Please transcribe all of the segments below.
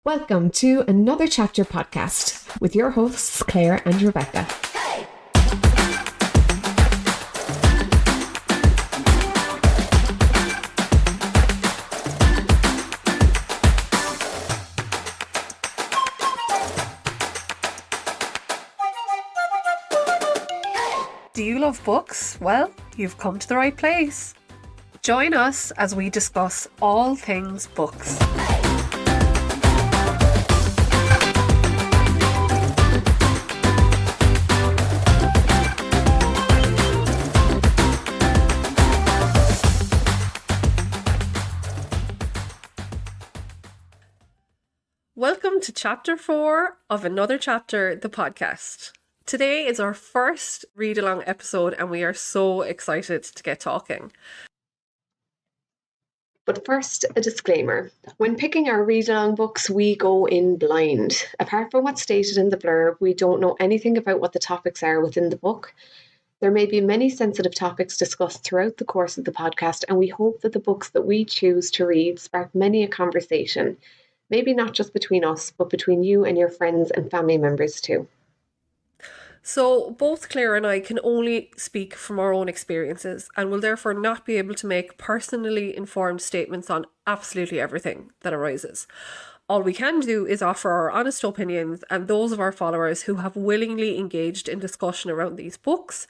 Welcome to another chapter podcast with your hosts, Claire and Rebecca. Do you love books? Well, you've come to the right place. Join us as we discuss all things books. Welcome to Chapter 4 of Another Chapter, the podcast. Today is our first read-along episode and we are so excited to get talking. But first, a disclaimer. When picking our read-along books, we go in blind. Apart from what's stated in the blurb, we don't know anything about what the topics are within the book. There may be many sensitive topics discussed throughout the course of the podcast, and we hope that the books that we choose to read spark many a conversation. Maybe not just between us, but between you and your friends and family members too. So both Claire and I can only speak from our own experiences and will therefore not be able to make personally informed statements on absolutely everything that arises. All we can do is offer our honest opinions and those of our followers who have willingly engaged in discussion around these books,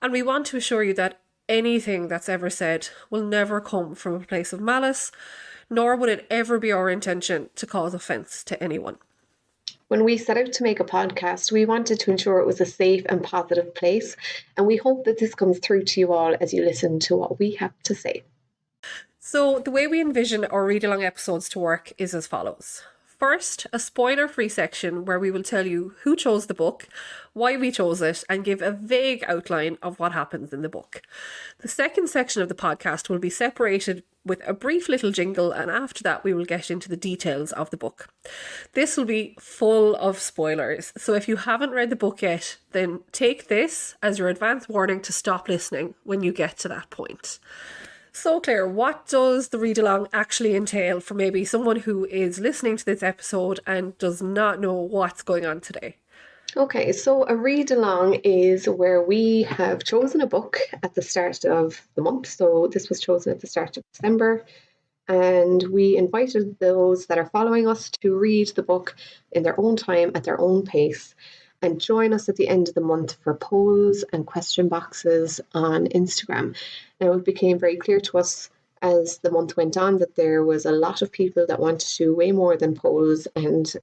and we want to assure you that anything that's ever said will never come from a place of malice, nor would it ever be our intention to cause offence to anyone. When we set out to make a podcast, we wanted to ensure it was a safe and positive place, and we hope that this comes through to you all as you listen to what we have to say. So the way we envision our read-along episodes to work is as follows. First, a spoiler-free section where we will tell you who chose the book, why we chose it, and give a vague outline of what happens in the book. The second section of the podcast will be separated with a brief little jingle, and after that we will get into the details of the book. This will be full of spoilers, so if you haven't read the book yet, then take this as your advance warning to stop listening when you get to that point. So Claire, what does the read-along actually entail for maybe someone who is listening to this episode and does not know what's going on today? Okay, so a read-along is where we have chosen a book at the start of the month. So this was chosen at the start of December, and we invited those that are following us to read the book in their own time at their own pace and join us at the end of the month for polls and question boxes on Instagram. Now, it became very clear to us as the month went on that there was a lot of people that wanted to do way more than polls and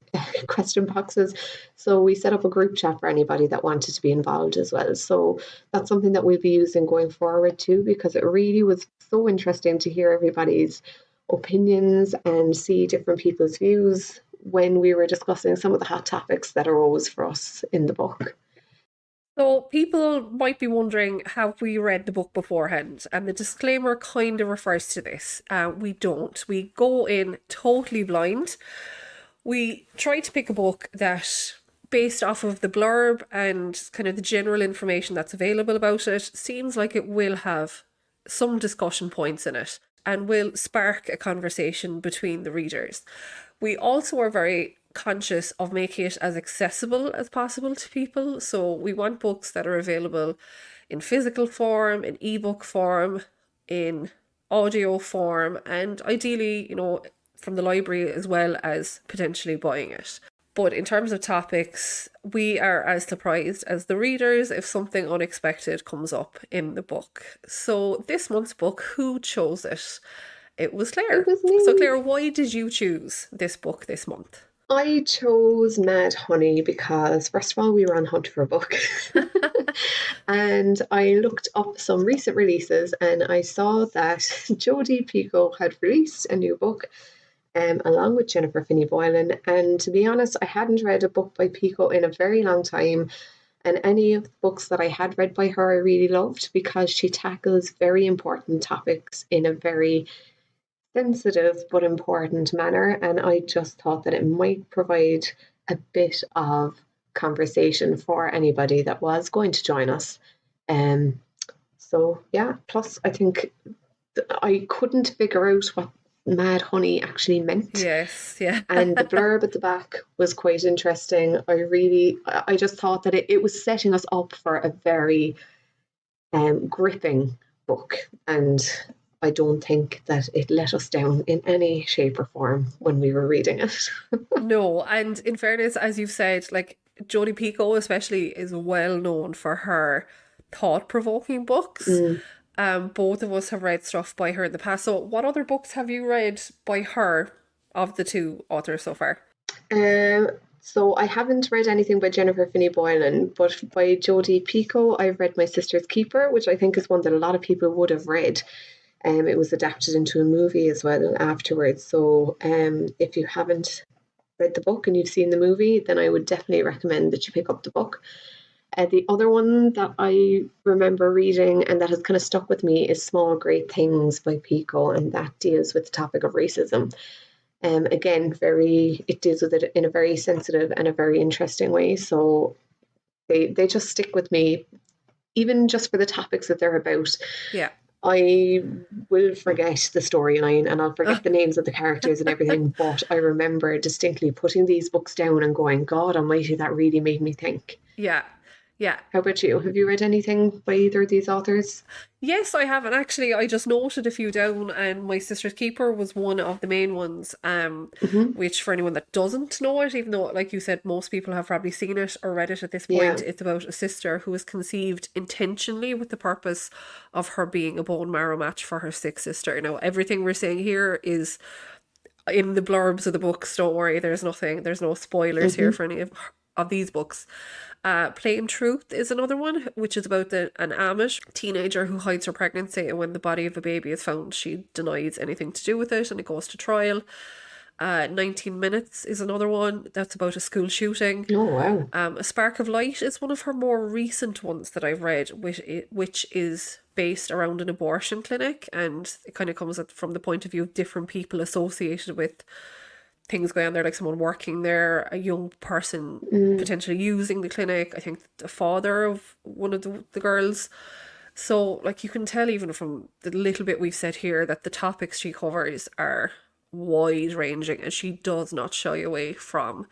question boxes. So we set up a group chat for anybody that wanted to be involved as well. So that's something that we'll be using going forward too, because it really was so interesting to hear everybody's opinions and see different people's views when we were discussing some of the hot topics that arose for us in the book. So people might be wondering, have we read the book beforehand? And the disclaimer kind of refers to this. We don't. We go in totally blind. We try to pick a book that, based off of the blurb and kind of the general information that's available about it, seems like it will have some discussion points in it and will spark a conversation between the readers. We also are very conscious of making it as accessible as possible to people. So we want books that are available in physical form, in ebook form, in audio form, and ideally, from the library as well as potentially buying it. But in terms of topics, we are as surprised as the readers if something unexpected comes up in the book. So this month's book, who chose it? It was Claire. It was me. So Claire, why did you choose this book this month? I chose Mad Honey because, first of all, we were on hunt for a book. And I looked up some recent releases and I saw that Jodi Picoult had released a new book along with Jennifer Finney Boylan. And to be honest, I hadn't read a book by Picoult in a very long time. And any of the books that I had read by her, I really loved because she tackles very important topics in a very sensitive but important manner, and I just thought that it might provide a bit of conversation for anybody that was going to join us. So yeah, plus I think I couldn't figure out what Mad Honey actually meant. Yes, yeah. And the blurb at the back was quite interesting. I just thought that it was setting us up for a very gripping book. And I don't think that it let us down in any shape or form when we were reading it. No, and in fairness, as you've said, like Jodi Picoult especially is well known for her thought-provoking books. Mm. Both of us have read stuff by her in the past. So what other books have you read by her of the two authors so far? Um, so I haven't read anything by Jennifer Finney Boylan, but by Jodi Picoult, I've read My Sister's Keeper, which I think is one that a lot of people would have read. It was adapted into a movie as well afterwards. So if you haven't read the book and you've seen the movie, then I would definitely recommend that you pick up the book. The other one that I remember reading and that has kind of stuck with me is Small Great Things by Pico, and that deals with the topic of racism. Again, it deals with it in a very sensitive and a very interesting way. So they just stick with me, even just for the topics that they're about. Yeah. I will forget the storyline and I'll forget the names of the characters and everything, but I remember distinctly putting these books down and going, God almighty, that really made me think. Yeah. Yeah. How about you? Have you read anything by either of these authors? Yes, I have. And actually, I just noted a few down, and My Sister's Keeper was one of the main ones, which for anyone that doesn't know it, even though, like you said, most people have probably seen it or read it at this point, Yeah. it's about a sister who was conceived intentionally with the purpose of her being a bone marrow match for her sick sister. Now, everything we're saying here is in the blurbs of the books. Don't worry, there's no spoilers here for any of these books. Plain Truth is another one, which is about an Amish teenager who hides her pregnancy, and when the body of a baby is found, she denies anything to do with it, and it goes to trial. 19 Minutes is another one that's about a school shooting. Oh, wow. A Spark of Light is one of her more recent ones that I've read, which is based around an abortion clinic, and it kind of comes from the point of view of different people associated with things going on there, like someone working there, a young person potentially using the clinic, I think the father of one of the girls. So, like, you can tell even from the little bit we've said here that the topics she covers are wide ranging, and she does not shy away from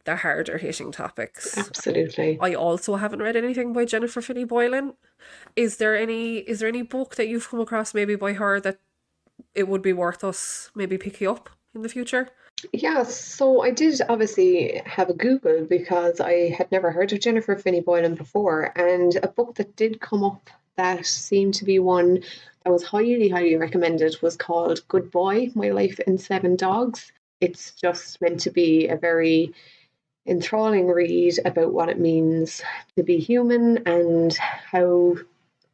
the harder hitting topics. Absolutely. I also haven't read anything by Jennifer Finney Boylan. Is there any book that you've come across maybe by her that it would be worth us maybe picking up in the future? Yeah, so I did obviously have a Google because I had never heard of Jennifer Finney Boylan before, and a book that did come up that seemed to be one that was highly, highly recommended was called Good Boy, My Life in Seven Dogs. It's just meant to be a very enthralling read about what it means to be human and how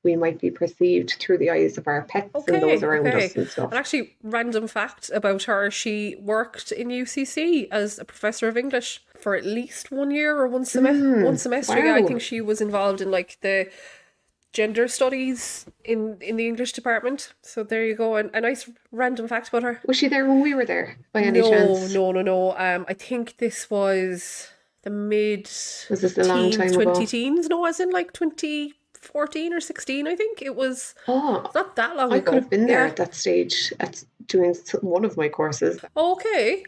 we might be perceived through the eyes of our pets and those around us and stuff. And actually, random fact about her, she worked in UCC as a professor of English for at least 1 year or one semester. Wow. Yeah, I think she was involved in like the gender studies in the English department. So there you go. And a nice random fact about her. Was she there when we were there by any chance? No. I think this was the mid Was this a long time ago? 20 teens. No, as in like 2014 or 16, I think it was. Oh, Not that long ago. I could have been there at that stage at doing one of my courses. Okay.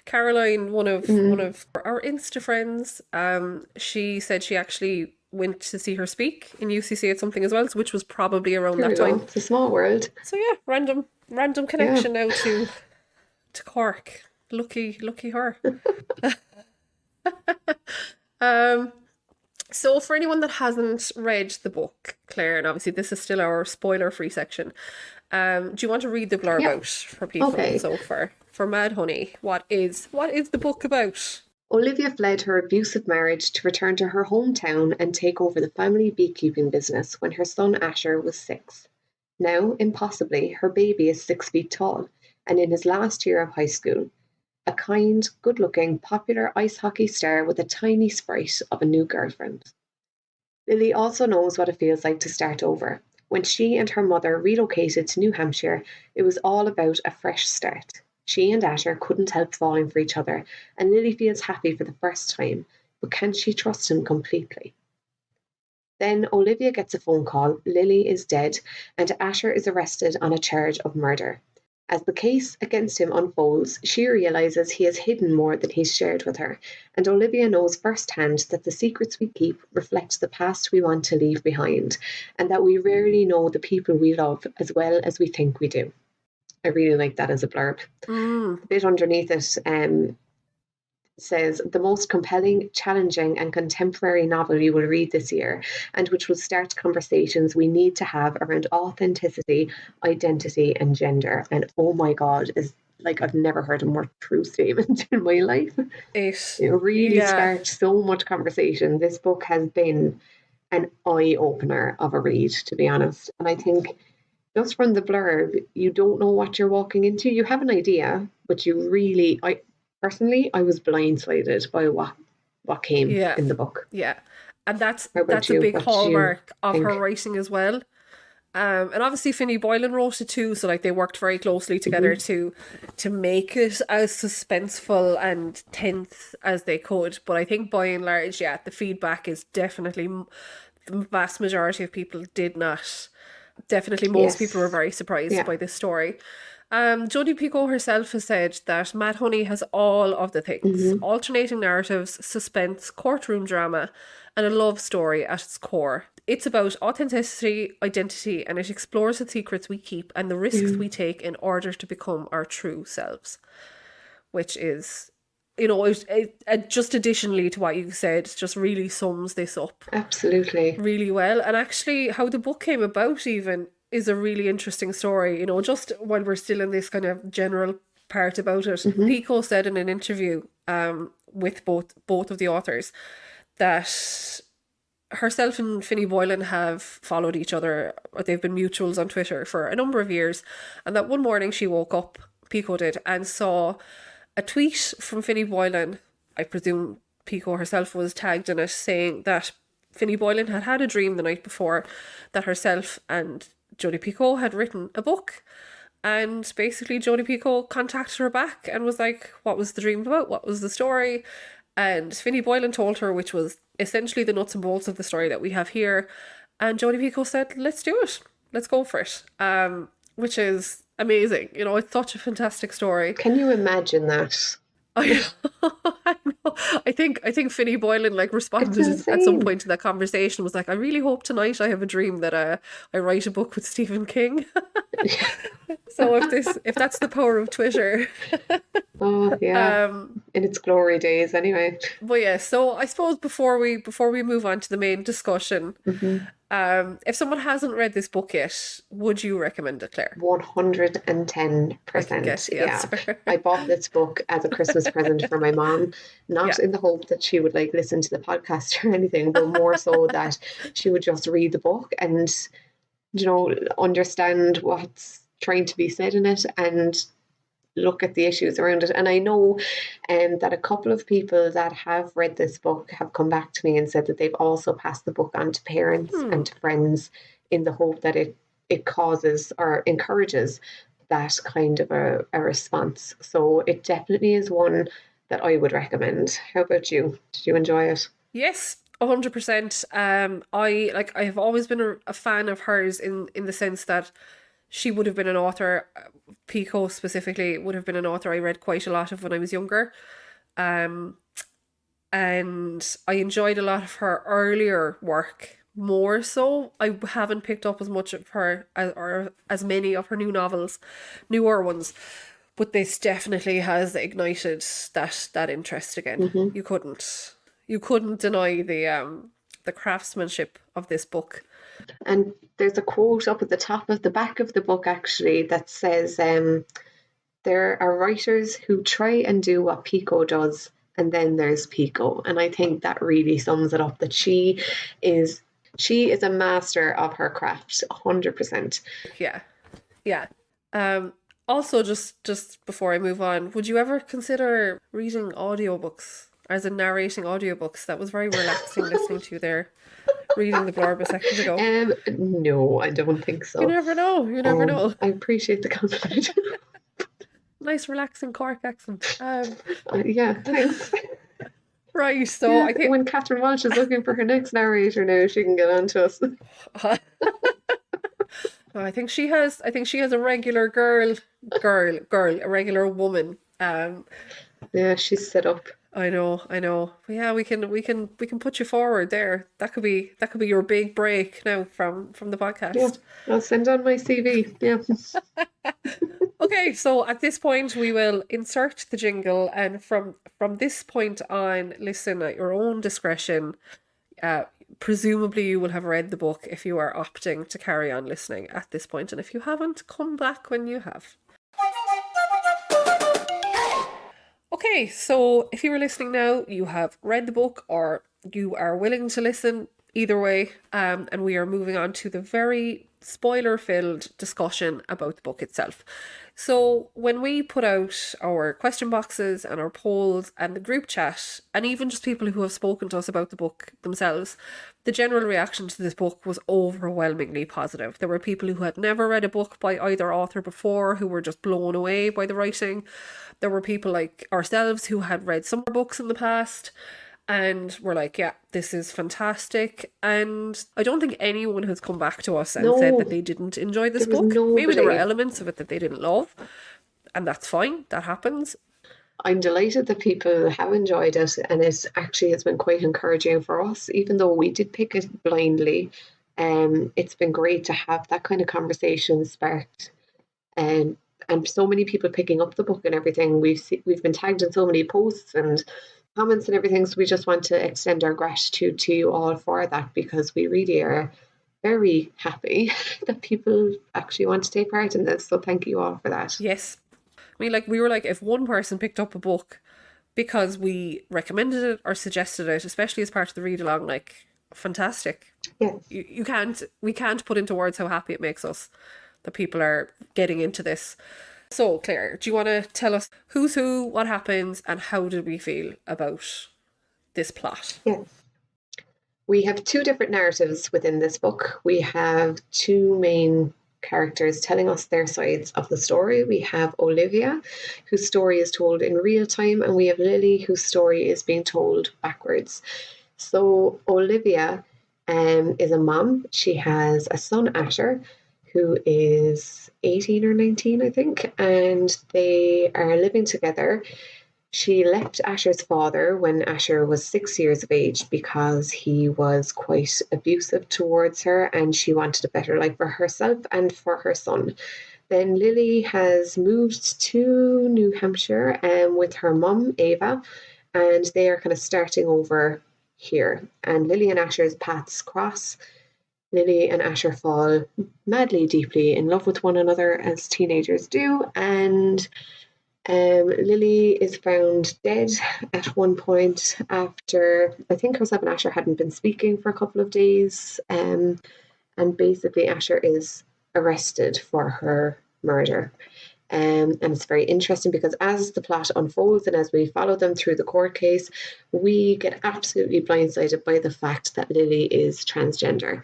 Caroline, one of our Insta friends, she said she actually went to see her speak in UCC at something as well, which was probably around that time. It's a small world. So yeah, random connection now to Cork. Lucky her. So for anyone that hasn't read the book, Claire, and obviously this is still our spoiler-free section, do you want to read the blurb out for people? Okay. So for Mad Honey, what is the book about? Olivia fled her abusive marriage to return to her hometown and take over the family beekeeping business when her son Asher was 6. Now, impossibly, her baby is 6 feet tall and in his last year of high school. A kind, good-looking, popular ice hockey star with a tiny sprite of a new girlfriend. Lily also knows what it feels like to start over. When she and her mother relocated to New Hampshire, it was all about a fresh start. She and Asher couldn't help falling for each other, and Lily feels happy for the first time, but can she trust him completely? Then Olivia gets a phone call, Lily is dead, and Asher is arrested on a charge of murder. As the case against him unfolds, she realizes he has hidden more than he's shared with her, and Olivia knows firsthand that the secrets we keep reflect the past we want to leave behind, and that we rarely know the people we love as well as we think we do. I really like that as a blurb. The bit underneath it says, the most compelling, challenging, and contemporary novel you will read this year, and which will start conversations we need to have around authenticity, identity, and gender. And oh my God, is like, I've never heard a more true statement in my life. It really sparked so much conversation. This book has been an eye opener of a read, to be honest. And I think just from the blurb, you don't know what you're walking into. You have an idea, but you really, personally, I was blindsided by what came in the book. Yeah. And that's a big hallmark of her writing as well. And obviously Finney Boylan wrote it too, so like they worked very closely together to make it as suspenseful and tense as they could. But I think by and large, the feedback is definitely, the vast majority of people did not. Definitely most people were very surprised by this story. Jodi Picoult herself has said that Mad Honey has all of the things: alternating narratives, suspense, courtroom drama, and a love story at its core. It's about authenticity, identity, and it explores the secrets we keep and the risks we take in order to become our true selves. Which is, it just additionally to what you said, just really sums this up. Absolutely. Really well. And actually, how the book came about even is a really interesting story. Just while we're still in this kind of general part about it, Picoult said in an interview with both of the authors that herself and Finney Boylan have followed each other. They've been mutuals on Twitter for a number of years, and that one morning she woke up, Picoult did, and saw a tweet from Finney Boylan. I presume Picoult herself was tagged in it, saying that Finney Boylan had had a dream the night before that herself and Jodi Picoult had written a book. And basically Jodi Picoult contacted her back and was like, what was the dream about? What was the story? And Finney Boylan told her, which was essentially the nuts and bolts of the story that we have here. And Jodi Picoult said, let's do it. Let's go for it. Which is amazing. It's such a fantastic story. Can you imagine that? I know. I think Finney Boylan responded at some point in that conversation, was like, I really hope tonight I have a dream that I write a book with Stephen King. So if that's the power of Twitter. Oh yeah. In its glory days anyway. But yeah, so I suppose before we move on to the main discussion, if someone hasn't read this book yet, would you recommend it, Claire? 110%. Yeah. I bought this book as a Christmas present for my mom, not in the hope that she would listen to the podcast or anything, but more so that she would just read the book and understand what's trying to be said in it and look at the issues around it. And I know that a couple of people that have read this book have come back to me and said that they've also passed the book on to parents and to friends in the hope that it causes or encourages that kind of a response. So it definitely is one that I would recommend. How about you? Did you enjoy it? Yes, 100%. I have always been a fan of hers in the sense that she would have been an author, Picoult specifically would have been an author I read quite a lot of when I was younger. And I enjoyed a lot of her earlier work more so. I haven't picked up as much of her or as many of her newer ones. But this definitely has ignited that interest again. You couldn't deny the craftsmanship of this book. And there's a quote up at the top of the back of the book actually that says, there are writers who try and do what Picoult does, and then there's Picoult. And I think that really sums it up, that she is a master of her craft, 100%. Yeah. Also, just before I move on, would you ever consider reading audiobooks, as in narrating audiobooks? That was very relaxing listening to you there, reading the blurb a second ago. No, I don't think so. You never know. I appreciate the compliment. Nice relaxing Cork accent. Yeah, thanks. Right, so I think when Catherine Walsh is looking for her next narrator now, she can get on to us. I think she has. I think she has a regular a regular woman. Yeah, she's set up. I know, I know. But yeah, we can put you forward there. That could be your big break now from the Yeah, podcast. I'll send on my CV. Yeah. Okay, so at this point we will insert the jingle, and from this point on, listen at your own discretion. Uh, Presumably you will have read the book if you are opting to carry on listening at this point, and if you haven't, come back when you have. Okay, so if you were listening now, you have read the book or you are willing to listen either way, and we are moving on to the very spoiler filled discussion about the book itself. So, when we put out our question boxes and our polls and the group chat, and even just people who have spoken to us about the book themselves, the general reaction to this book was overwhelmingly positive. There were people who had never read a book by either author before who were just blown away by the writing. There were people like ourselves who had read some books in the past and were like, yeah, this is fantastic. And I don't think anyone has come back to us and said that No, they didn't enjoy this there was book. Maybe there were nobody. elements of it that they didn't love, and that's fine. That happens. I'm delighted that people have enjoyed it, and it actually has been quite encouraging for us, even though we did pick it blindly. It's been great to have that kind of conversation sparked, and so many people picking up the book and everything. We've been tagged in so many posts and comments and everything, so we just want to extend our gratitude to you all for that, because we really are very happy that people actually want to take part in this. So thank you all for that. Yes. I mean, like, we were like, if one person picked up a book because we recommended it or suggested it, especially as part of the read along, like, fantastic. Yeah. We can't put into words how happy it makes us that people are getting into this. So, Claire, do you want to tell us who's who, what happens, and how did we feel about this plot? Yeah. We have two different narratives within this book. We have two main characters telling us their sides of the story. We have Olivia, whose story is told in real time, and we have Lily, whose story is being told backwards. So Olivia is a mom. She has a son, Asher, who is 18 or 19, I think, and they are living together. She left Asher's father when Asher was 6 years of age because he was quite abusive towards her, and she wanted a better life for herself and for her son. Then Lily has moved to New Hampshire with her mum, Ava, and they are kind of starting over here. And Lily and Asher's paths cross. Lily and Asher fall madly, deeply in love with one another, as teenagers do, and Lily is found dead at one point after, I think, herself and Asher hadn't been speaking for a couple of days. And basically, Asher is arrested for her murder. And it's very interesting because as the plot unfolds and as we follow them through the court case, we get absolutely blindsided by the fact that Lily is transgender.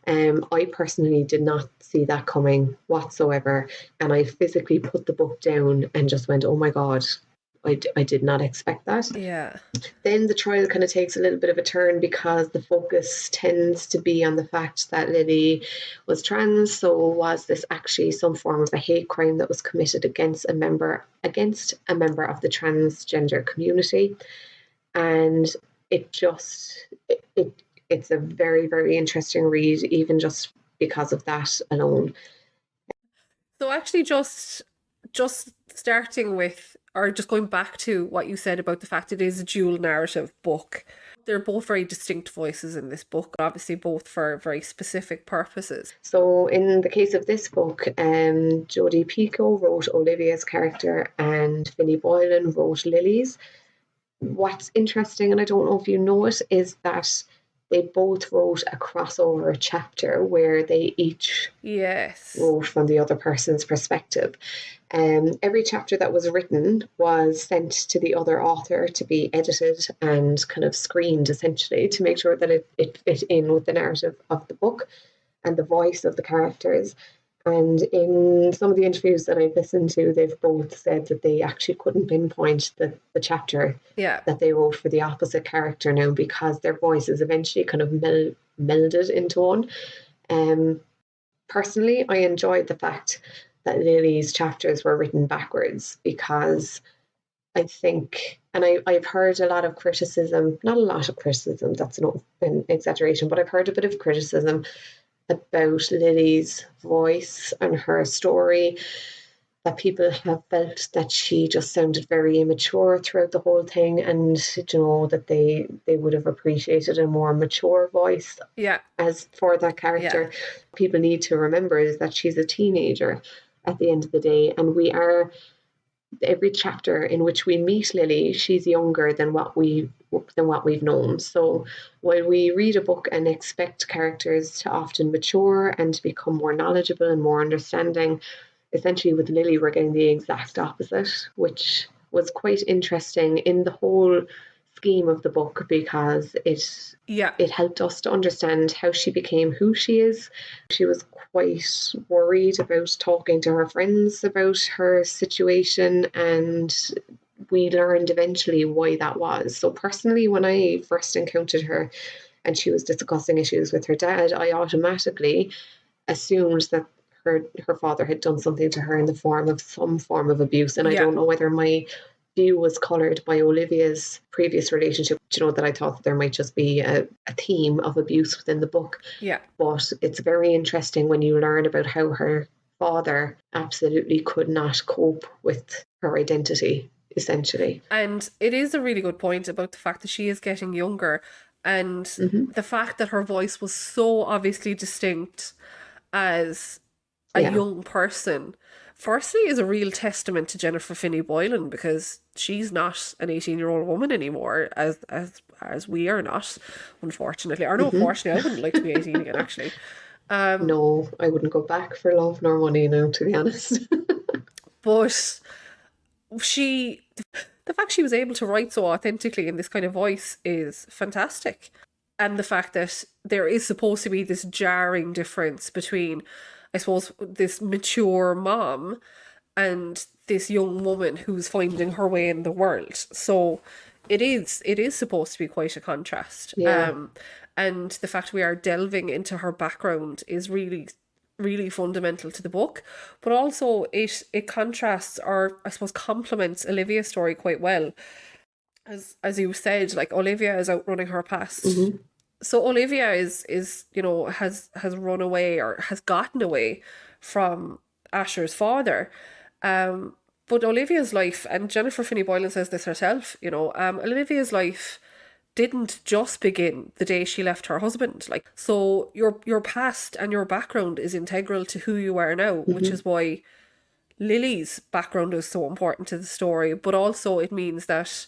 I personally did not see that coming whatsoever, and I physically put the book down and just went, oh my God, I did not expect that. Yeah. Then the trial kind of takes a little bit of a turn because the focus tends to be on the fact that Lily was trans. So was this actually some form of a hate crime that was committed against a member of the transgender community? And it's a very, very interesting read, even just because of that alone. So actually just starting with, or just going back to what you said about the fact it is a dual narrative book. They're both very distinct voices in this book, obviously both for very specific purposes. So in the case of this book, Jodi Picoult wrote Olivia's character and Finney Boylan wrote Lily's. What's interesting, and I don't know if you know it, is that they both wrote a crossover chapter where they each wrote from the other person's perspective. Every chapter that was written was sent to the other author to be edited and kind of screened, essentially, to make sure that it fit in with the narrative of the book and the voice of the characters. And in some of the interviews that I've listened to, they've both said that they actually couldn't pinpoint the chapter that they wrote for the opposite character now, because their voices eventually kind of melded into one. personally, I enjoyed the fact that Lily's chapters were written backwards, because I think, and I've heard a lot of criticism, not a lot of criticism, that's an exaggeration, but I've heard a bit of criticism about Lily's voice and her story, that people have felt that she just sounded very immature throughout the whole thing, and that they would have appreciated a more mature voice Yeah. as for that Yeah. character. People need to remember is that she's a teenager at the end of the day, and every chapter in which we meet Lily, she's younger than what we've known. So while we read a book and expect characters to often mature and to become more knowledgeable and more understanding, essentially with Lily we're getting the exact opposite, which was quite interesting in the whole scheme of the book, because it helped us to understand how she became who she is. She was quite worried about talking to her friends about her situation, and we learned eventually why that was. So personally, when I first encountered her and she was discussing issues with her dad, I automatically assumed that her father had done something to her in the form of some form of abuse. And I don't know whether my view was coloured by Olivia's previous relationship, that I thought that there might just be a theme of abuse within the book. Yeah. But it's very interesting when you learn about how her father absolutely could not cope with her identity, essentially. And it is a really good point about the fact that she is getting younger, and the fact that her voice was so obviously distinct as a young person, firstly, is a real testament to Jennifer Finney Boylan, because she's not an 18-year-old woman anymore, as we are not, unfortunately. Or no, fortunately, I wouldn't like to be 18 again, actually. No, I wouldn't go back for love nor money now, to be honest. But the fact she was able to write so authentically in this kind of voice is fantastic. And the fact that there is supposed to be this jarring difference between, I suppose, this mature mom and this young woman who's finding her way in the world. So it is supposed to be quite a contrast. Yeah. And the fact we are delving into her background is really, really fundamental to the book. But also it contrasts, or I suppose complements, Olivia's story quite well. As you said, like, Olivia is outrunning her past. So Olivia is has run away, or has gotten away from Asher's father. But Olivia's life, and Jennifer Finney Boylan says this herself, Olivia's life didn't just begin the day she left her husband. Like, so your past and your background is integral to who you are now, which is why Lily's background is so important to the story, but also it means that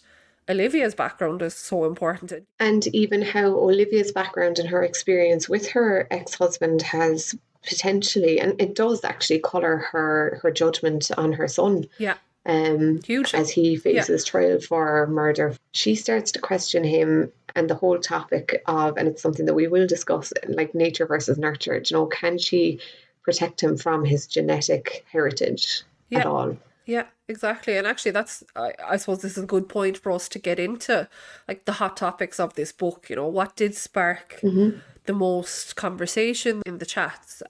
Olivia's background is so important. And even how Olivia's background and her experience with her ex-husband has potentially, and it does actually colour her judgment on her son. Yeah. Hugely. As he faces trial for murder. She starts to question him, and the whole topic of, and it's something that we will discuss, like nature versus nurture. Can she protect him from his genetic heritage at all? Yeah, exactly. And actually that's, I suppose this is a good point for us to get into, like, the hot topics of this book. What did spark the most conversation in the chats?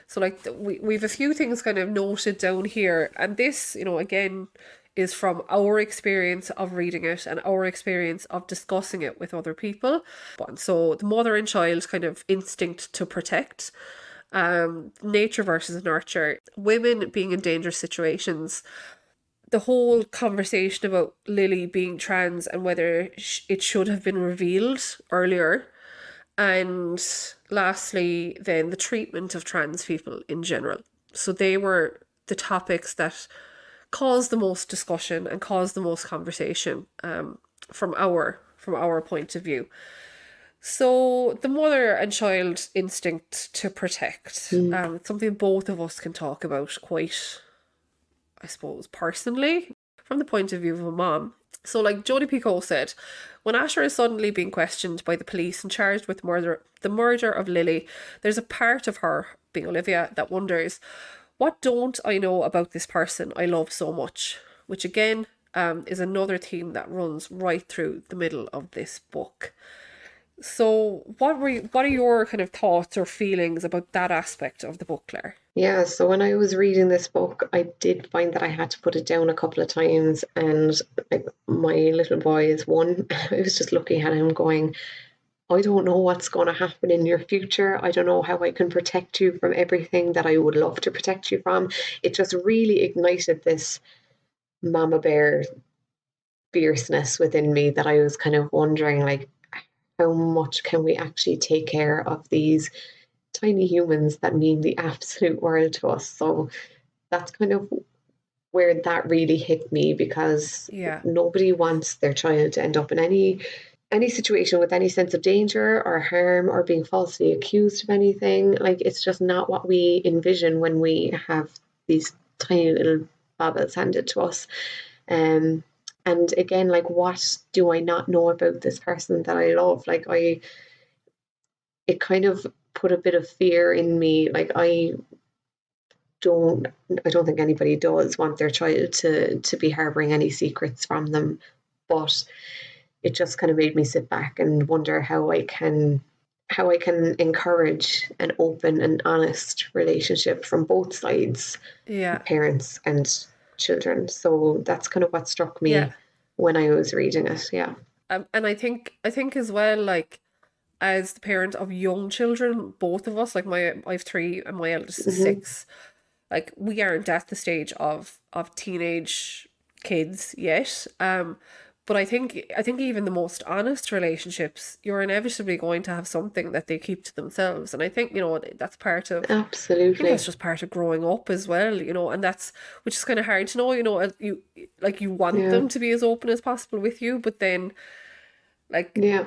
So, like, we've a few things kind of noted down here, and this, again, is from our experience of reading it and our experience of discussing it with other people. So the mother and child kind of instinct to protect, nature versus nurture, women being in dangerous situations, the whole conversation about Lily being trans and whether it should have been revealed earlier, and lastly then the treatment of trans people in general. So they were the topics that caused the most discussion and caused the most conversation, from our point of view. So the mother and child instinct to protect, it's something both of us can talk about quite, I suppose, personally, from the point of view of a mom. So, like Jodi Picoult said, when Asher is suddenly being questioned by the police and charged with the murder of Lily, there's a part of her, being Olivia, that wonders, what don't I know about this person I love so much? Which again, is another theme that runs right through the middle of this book. So what are your kind of thoughts or feelings about that aspect of the book, Claire? Yeah, so when I was reading this book, I did find that I had to put it down a couple of times, and like my little boy is one. I was just looking at him going, I don't know what's going to happen in your future. I don't know how I can protect you from everything that I would love to protect you from. It just really ignited this mama bear fierceness within me that I was kind of wondering, like, how much can we actually take care of these tiny humans that mean the absolute world to us? So that's kind of where that really hit me, because Yeah. nobody wants their child to end up in any situation with any sense of danger or harm or being falsely accused of anything. Like, it's just not what we envision when we have these tiny little babas handed to us. Um, and again, like, what do I not know about this person that I love? Like, it kind of put a bit of fear in me. Like, don't, I don't think anybody does want their child to be harboring any secrets from them, but it just kind of made me sit back and wonder how I can encourage an open and honest relationship from both sides, Yeah. parents and children. So that's kind of what struck Yeah. me when I was reading it. Yeah. And I think as well, like, as the parent of young children, both of us, like I have three and my eldest is Hmm. 6. Like, we aren't at the stage of teenage kids yet. But I think even the most honest relationships, you're inevitably going to have something that they keep to themselves. And I think, that's part of I think that's Absolutely. just part of growing up as well, and that's which is kind of hard to know, you want Yeah. them to be as open as possible with you, but then, like, Yeah.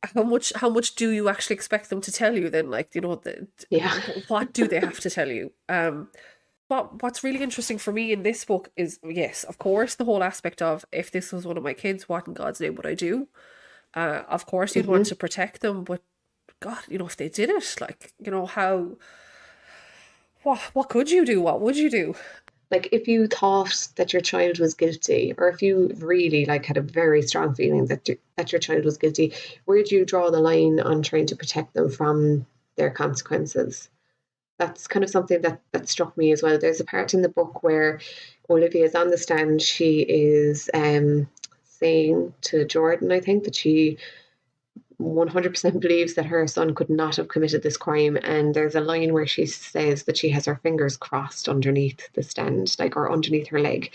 how much do you actually expect them to tell you then? Like, Yeah. what do they have to tell you? What's really interesting for me in this book is, yes, of course, the whole aspect of, if this was one of my kids, what in God's name would I do? Of course, you'd want Hmm. to protect them, but God, if they did it, like, how, what could you do? What would you do? Like, if you thought that your child was guilty, or if you really like had a very strong feeling that your child was guilty, where do you draw the line on trying to protect them from their consequences? That's kind of something that struck me as well. There's a part in the book where Olivia is on the stand. She is saying to Jordan, I think, that she 100% believes that her son could not have committed this crime. And there's a line where she says that she has her fingers crossed underneath the stand, like, or underneath her leg.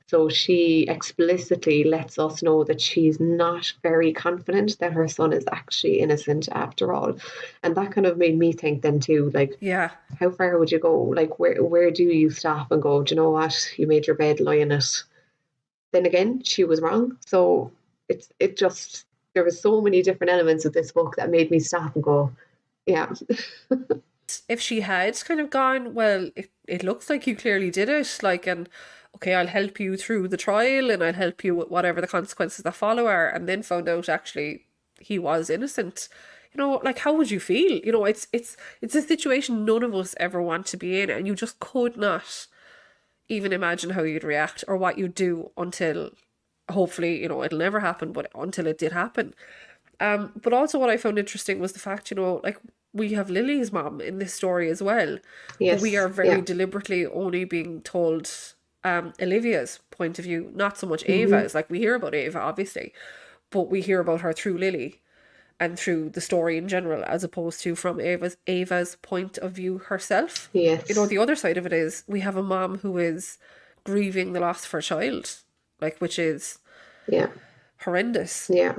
So she explicitly lets us know that she's not very confident that her son is actually innocent after all. And that kind of made me think then too, like, Yeah. how far would you go? Like, where do you stop and go, do you know what? You made your bed, lie in it. Then again, she was wrong. So it just, there was so many different elements of this book that made me stop and go, yeah. If she had kind of gone, well, it looks like you clearly did it, like, and okay, I'll help you through the trial and I'll help you with whatever the consequences that follow are, and then found out actually he was innocent. Like, how would you feel? It's a situation none of us ever want to be in, and you just could not even imagine how you'd react or what you'd do until, hopefully, it'll never happen, but until it did happen. But also what I found interesting was the fact, like, we have Lily's mom in this story as well, but we are Yes. very Yeah. deliberately only being told Olivia's point of view, not so much Hmm. Ava's. Like, we hear about Ava, obviously, but we hear about her through Lily and through the story in general, as opposed to from Ava's point of view herself. Yes. The other side of it is we have a mom who is grieving the loss of her child, like, which is Yeah. horrendous. Yeah.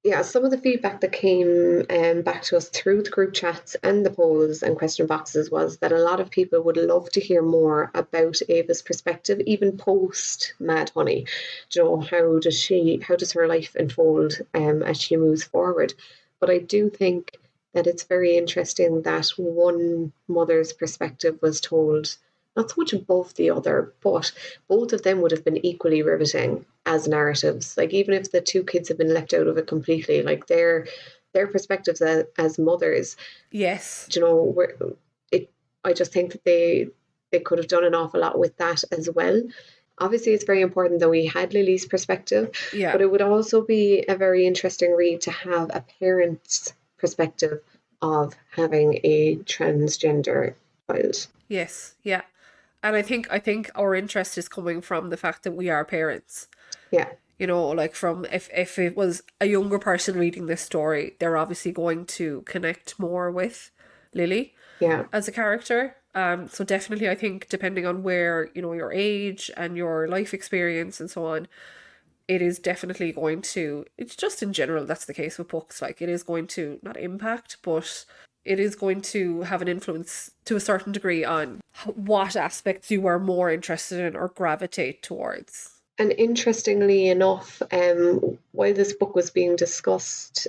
Yeah, some of the feedback that came back to us through the group chats and the polls and question boxes was that a lot of people would love to hear more about Ava's perspective, even post Mad Honey. Do you know, how does her life unfold as she moves forward? But I do think that it's very interesting that one mother's perspective was told not so much above the other, but both of them would have been equally riveting as narratives. Like, even if the two kids have been left out of it completely, like, their perspectives as mothers, Yes. you know, it. I just think that they could have done an awful lot with that as well. Obviously, it's very important that we had Lily's perspective, Yeah. but it would also be a very interesting read to have a parent's perspective of having a transgender child. Yes. Yeah. And I think our interest is coming from the fact that we are parents. Yeah, You know, like from if it was a younger person reading this story, they're obviously going to connect more with Lily yeah, as a character. So definitely I think depending on where, you know, your age and your life experience and so on, it is definitely going to, it's just in general that's the case with books. Like it is going to not impact, but it is going to have an influence to a certain degree on what aspects you are more interested in or gravitate towards. and interestingly enough, while this book was being discussed,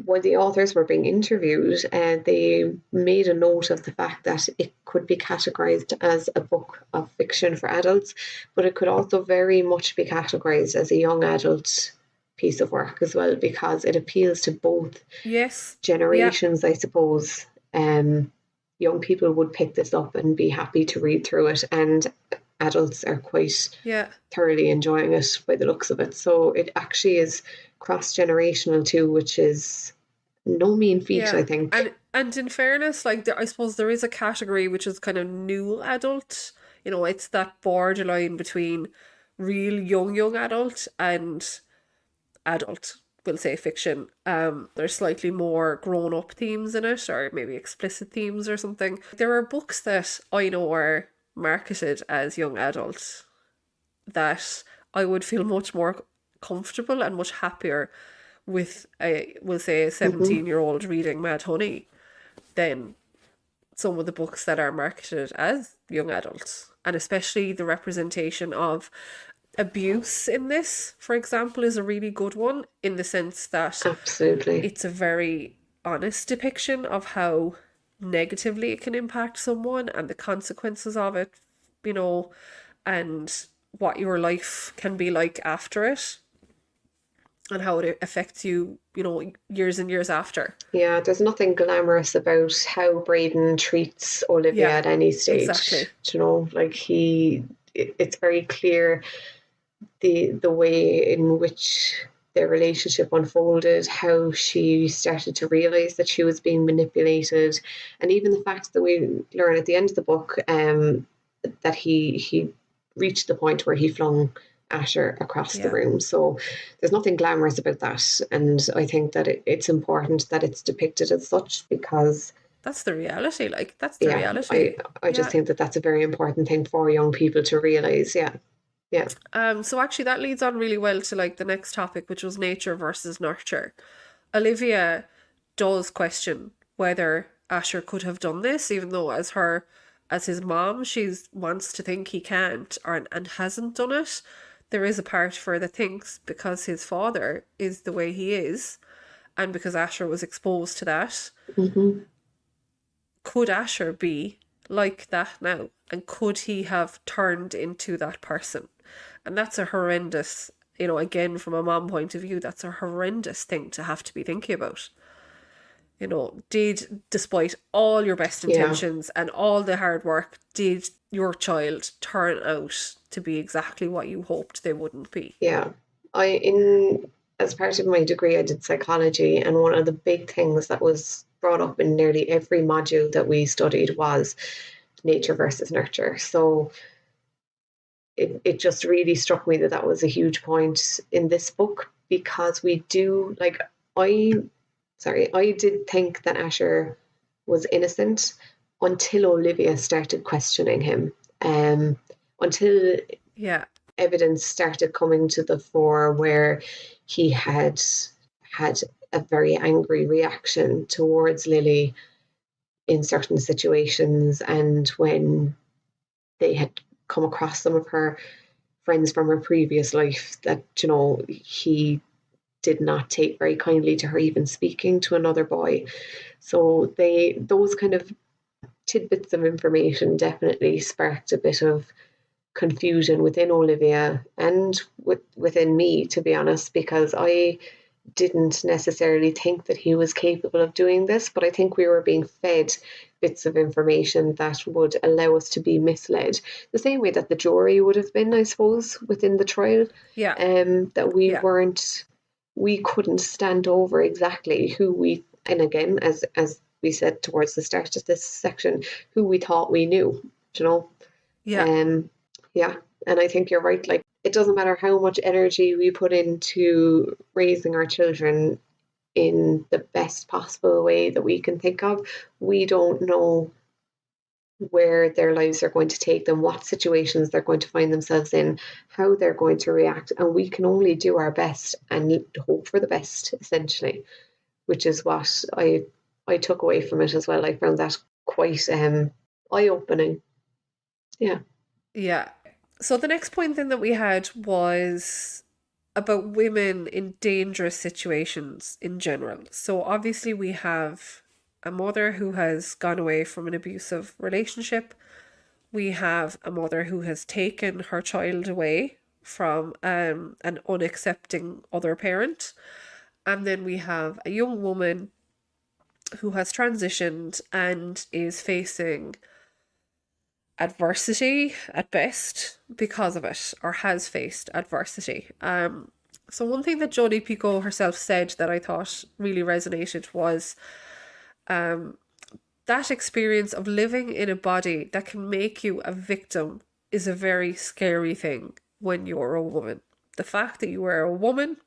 when the authors were being interviewed, they made a note of the fact that it could be categorized as a book of fiction for adults, but it could also very much be categorized as a young adult piece of work as well, because it appeals to both Yes. Yeah. generations, I suppose. Young people would pick this up and be happy to read through it, and adults are quite Yeah. thoroughly enjoying it by the looks of it. So it actually is cross generational too, which is no mean feat, Yeah. I think. And in fairness, like I suppose there is a category which is kind of new adult. You know, it's that borderline between real young adult and adult, we'll say fiction. There's slightly more grown up themes in it, or maybe explicit themes or something. There are books that I know are marketed as young adult that I would feel much more comfortable and much happier with a, we'll say, a Hmm. 17-year-old reading Mad Honey than some of the books that are marketed as young adults. And especially the representation of abuse in this, for example, is a really good one in the sense that Absolutely. it's a very honest depiction of how negatively it can impact someone and the consequences of it, you know, and what your life can be like after it and how it affects you, you know, years and years after. Yeah, there's nothing glamorous about how Braden treats Olivia Yeah, at any stage. exactly. You know, like it's very clear the way in which their relationship unfolded, how she started to realize that she was being manipulated, and even the fact that we learn at the end of the book, that he reached the point where he flung Asher across the Yeah. room. So there's nothing glamorous about that, and I think that it's important that it's depicted as such, because That's the reality. Like, that's the yeah, I reality. I just Yeah. think that that's a very important thing for young people to realize. Yeah, yeah. So actually that leads on really well to like the next topic, which was nature versus nurture. Olivia does question whether Asher could have done this, even though as his mom, she wants to think he can't or and hasn't done it. There is a part of her that thinks because his father is the way he is, and because Asher was exposed to that, Hmm. could Asher be like that now? And could he have turned into that person? And that's a horrendous, you know, again, from a mom point of view, that's a horrendous thing to have to be thinking about. You know, despite all your best Yeah. intentions and all the hard work, did your child turn out to be exactly what you hoped they wouldn't be? Yeah. I in As part of my degree I did psychology, and one of the big things that was brought up in nearly every module that we studied was nature versus nurture. So it just really struck me that that was a huge point in this book, because we do like I I did think that Asher was innocent until Olivia started questioning him. Until Yeah, evidence started coming to the fore where he had a very angry reaction towards Lily in certain situations, and when they had come across some of her friends from her previous life, that he did not take very kindly to her even speaking to another boy. So those kind of tidbits of information definitely sparked a bit of confusion within Olivia and within me, to be honest, because I didn't necessarily think that he was capable of doing this, but I think we were being fed bits of information that would allow us to be misled. The same way that the jury would have been, I suppose, within the trial, Yeah. that we couldn't stand over exactly who we, and again, as we said towards the start of this section, who we thought we knew, you know. Yeah. Yeah, and I think you're right. Like, it doesn't matter how much energy we put into raising our children in the best possible way that we can think of, we don't know where their lives are going to take them, what situations they're going to find themselves in, how they're going to react, and we can only do our best and hope for the best, essentially, which is what I took away from it as well. I found that quite eye-opening. Yeah. Yeah. So the next point then that we had was about women in dangerous situations in general. So obviously we have a mother who has gone away from an abusive relationship. We have a mother who has taken her child away from an unaccepting other parent. And then we have a young woman who has transitioned and is facing adversity at best because of it, or has faced adversity. So one thing that Jodi Picoult herself said that I thought really resonated was that experience of living in a body that can make you a victim is a very scary thing when you're a woman. The fact that you are a woman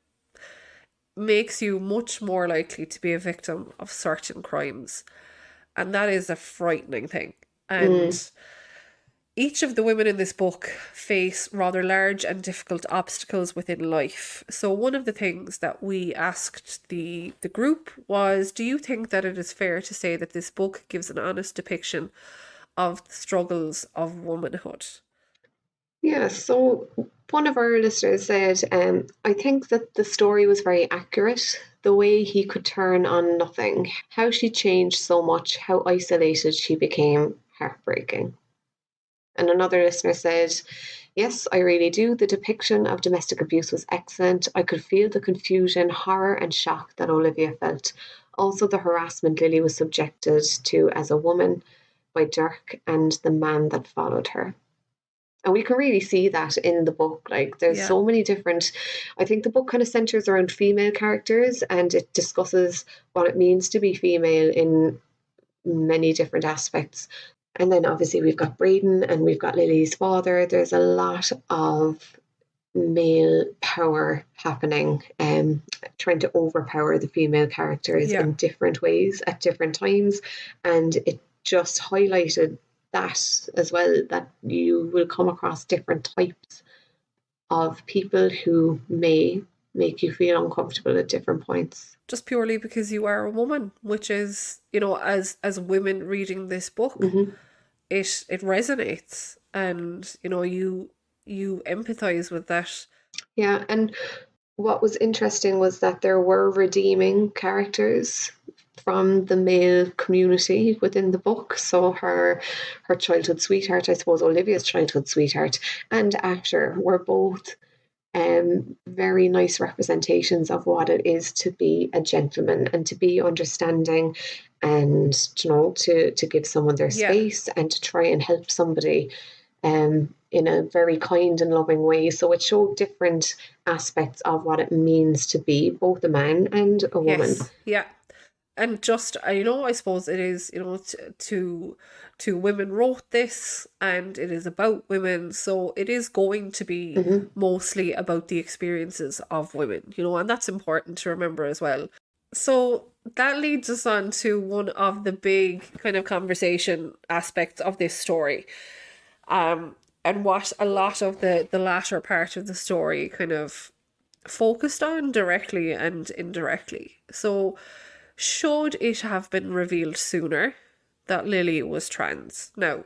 makes you much more likely to be a victim of certain crimes. And that is a frightening thing. And each of the women in this book face rather large and difficult obstacles within life. So one of the things that we asked the group was, do you think that it is fair to say that this book gives an honest depiction of the struggles of womanhood? Yeah, so one of our listeners said, I think that the story was very accurate. The way he could turn on nothing, how she changed so much, how isolated she became, heartbreaking. And another listener said, yes, I really do. The depiction of domestic abuse was excellent. I could feel the confusion, horror, and shock that Olivia felt. Also, the harassment Lily was subjected to as a woman by Dirk and the man that followed her. And we can really see that in the book. Like, there's Yeah. so many different, I think the book kind of centers around female characters, and it discusses what it means to be female in many different aspects. And then obviously we've got Braden and we've got Lily's father. There's a lot of male power happening, trying to overpower the female characters Yeah. in different ways at different times. And it just highlighted that as well, that you will come across different types of people who may make you feel uncomfortable at different points. Just purely because you are a woman, which is, you know, as women reading this book, it resonates, and you know, you empathize with that. Yeah, and what was interesting was that there were redeeming characters from the male community within the book. So her childhood sweetheart, I suppose Olivia's childhood sweetheart, and actor were both very nice representations of what it is to be a gentleman and to be understanding, and you know, to give someone their Yeah. space and to try and help somebody in a very kind and loving way. So it showed different aspects of what it means to be both a man and a woman. Yes. Yeah. And just, you know, I suppose it is, you know, two women wrote this, and it is about women, so it is going to be mostly about the experiences of women, you know, and that's important to remember as well. So that leads us on to one of the big kind of conversation aspects of this story. And what a lot of the latter part of the story kind of focused on directly and indirectly. So, should it have been revealed sooner that Lily was trans? Now,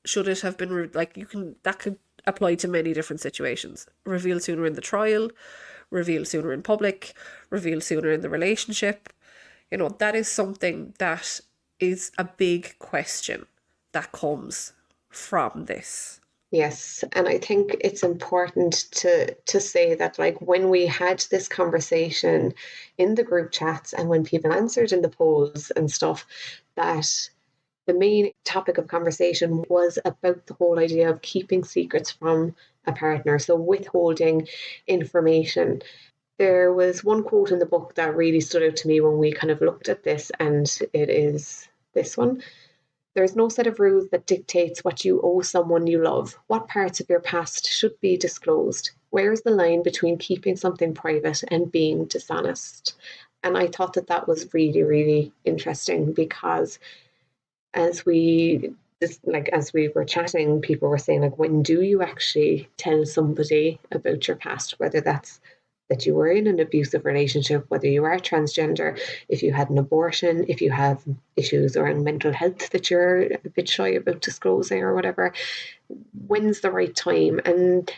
should it have been like, you can, that could apply to many different situations. Revealed sooner in the trial, revealed sooner in public, revealed sooner in the relationship. You know, that is something that is a big question that comes from this. Yes, and I think it's important to say that, like, when we had this conversation in the group chats and when people answered in the polls and stuff, that the main topic of conversation was about the whole idea of keeping secrets from a partner, so withholding information. There was one quote in the book that really stood out to me when we kind of looked at this, and it is this one. There's no set of rules that dictates what you owe someone you love. What parts of your past should be disclosed? Where is the line between keeping something private and being dishonest? And I thought that that was really, really interesting because as we as we were chatting, people were saying, like, when do you actually tell somebody about your past, whether that's that you were in an abusive relationship, whether you are transgender, if you had an abortion, if you have issues around mental health that you're a bit shy about disclosing or whatever, when's the right time? And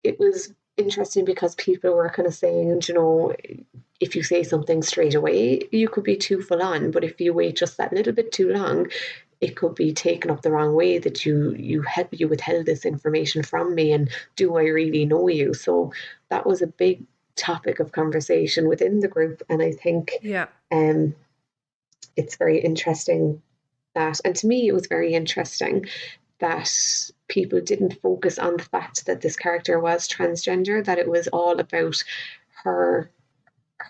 it was interesting because people were kind of saying, you know, if you say something straight away, you could be too full on. But if you wait just that little bit too long, it could be taken up the wrong way that you withheld this information from me, and do I really know you? So that was a big topic of conversation within the group, and I think Yeah. um, it's very interesting that, and to me, it was very interesting that people didn't focus on the fact that this character was transgender, that it was all about her